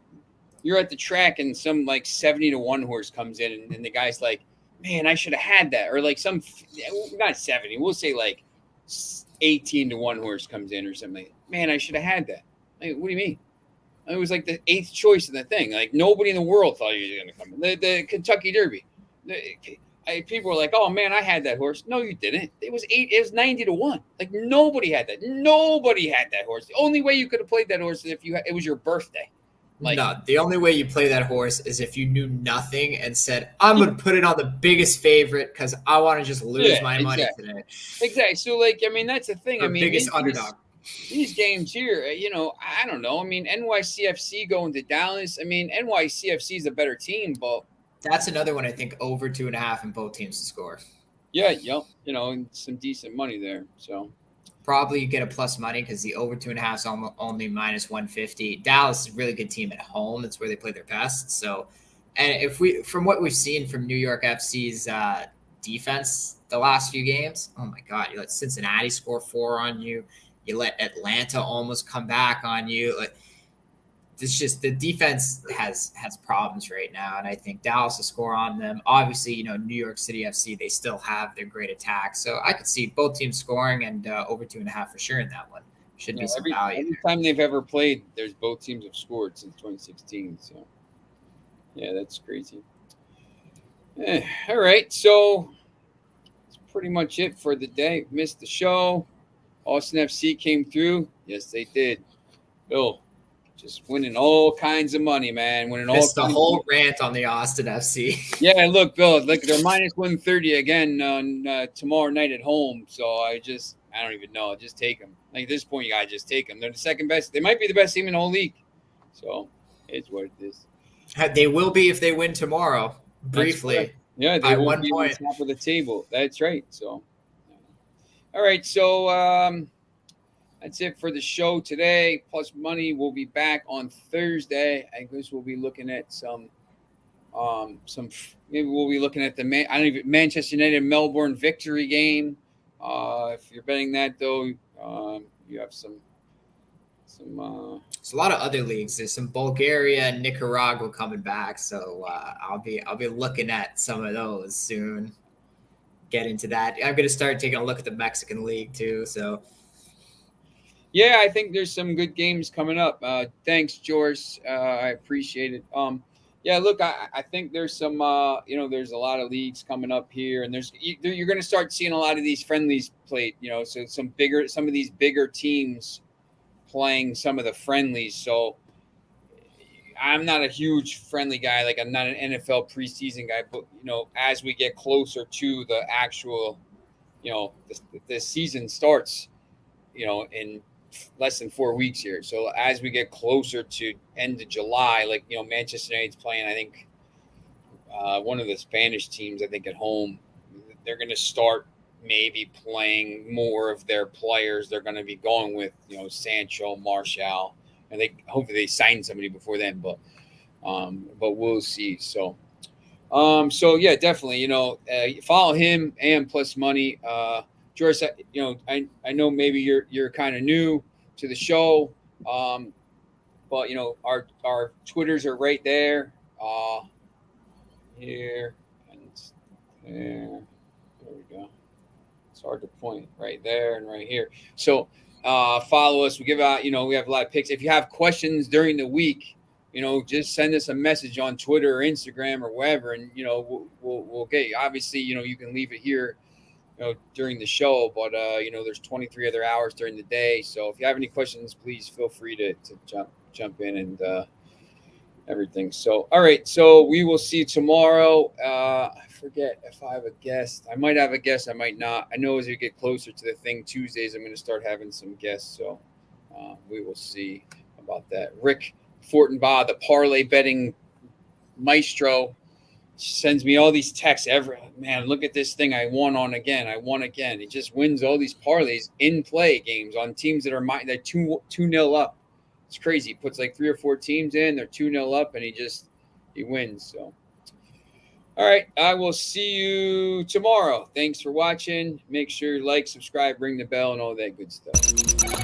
S1: you're at the track and some like 70-1 horse comes in, and the guy's like, man, I should have had that, or like some not 70, we'll say like 18-1 horse comes in or something. Man, I should have had that. Like, what do you mean? It was like the 8th choice in the thing. Like nobody in the world thought you were going to come in. The Kentucky Derby. People were like, "Oh man, I had that horse." No, you didn't. It was 90-1. Like nobody had that. Nobody had that horse. The only way you could have played that horse is if it was your birthday. Like,
S2: no, the only way you play that horse is if you knew nothing and said, "I'm going to put it on the biggest favorite because I want to just lose my money today."
S1: Exactly. So, like, I mean, that's the thing.
S2: I mean, biggest underdog.
S1: These games here, I don't know. I mean, NYCFC going to Dallas. I mean, NYCFC is a better team, but
S2: that's another one I think over 2.5 and both teams to score.
S1: Yeah, yep. And some decent money there. So
S2: probably you get a plus money because the over 2.5 is only minus 150. Dallas is a really good team at home. That's where they play their best. So, and from what we've seen from New York FC's defense the last few games, oh my God, you let Cincinnati score 4 on you. You let Atlanta almost come back on you. It's just the defense has problems right now, and I think Dallas will score on them. Obviously, New York City FC, they still have their great attack, so I could see both teams scoring and over 2.5 for sure in that one. Should be some value.
S1: Every time they've ever played, there's both teams have scored since 2016. So yeah, that's crazy. All right, so that's pretty much it for the day. Missed the show. Austin FC came through. Yes, they did. Bill, just winning all kinds of money, man.
S2: Missed the whole rant on the Austin FC.
S1: Yeah, look, Bill, they're minus 130 again on tomorrow night at home. So I don't even know. Just take them. Like at this point, you gotta just take them. They're the second best. They might be the best team in the whole league. So it's what it is.
S2: They will be if they win tomorrow. Briefly.
S1: Yeah, they will be on top of the table. That's right. So, all right. So that's it for the show today. Plus Money will be back on Thursday. I guess we'll be looking at maybe we'll be looking at the Manchester United Melbourne victory game. If you're betting that though, you have some.
S2: There's a lot of other leagues. There's some Bulgaria and Nicaragua coming back, so I'll be looking at some of those soon. Get into that. I'm going to start taking a look at the Mexican League too. So,
S1: yeah, I think there's some good games coming up. Thanks, George. I appreciate it. Yeah, look, I think there's some. There's a lot of leagues coming up here, and you're going to start seeing a lot of these friendlies played. So some of these bigger teams playing some of the friendlies. So I'm not a huge friendly guy. Like I'm not an NFL preseason guy, but as we get closer to the actual, the season starts, in less than 4 weeks here. So as we get closer to end of July, like, Manchester United's playing, I think one of the Spanish teams, I think at home, they're going to start maybe playing more of their players they're going to be going with, Sancho, Martial, and hopefully they sign somebody before then, but we'll see. So yeah, definitely, follow him and Plus Money. George, I know maybe you're kind of new to the show, but our Twitters are right there, here and there. There we go. It's hard to point right there and right here. So follow us. We give out, we have a lot of picks. If you have questions during the week, just send us a message on Twitter or Instagram or wherever, and we'll get you. Obviously, you can leave it here, during the show, but there's 23 other hours during the day. So if you have any questions, please feel free to jump in everything. So, all right. So we will see tomorrow. I forget if I have a guest. I might have a guest. I might not. I know as we get closer to the thing Tuesdays, I'm going to start having some guests. So we will see about that. Rick Fortenbaugh, the parlay betting maestro, sends me all these texts. Man, look at this thing I won on again. I won again. He just wins all these parlays in play games on teams that are they're 2-0 up. It's crazy. He puts like 3 or 4 teams in. They're 2-0 up, and he wins. So, all right, I will see you tomorrow. Thanks for watching. Make sure you like, subscribe, ring the bell, and all that good stuff.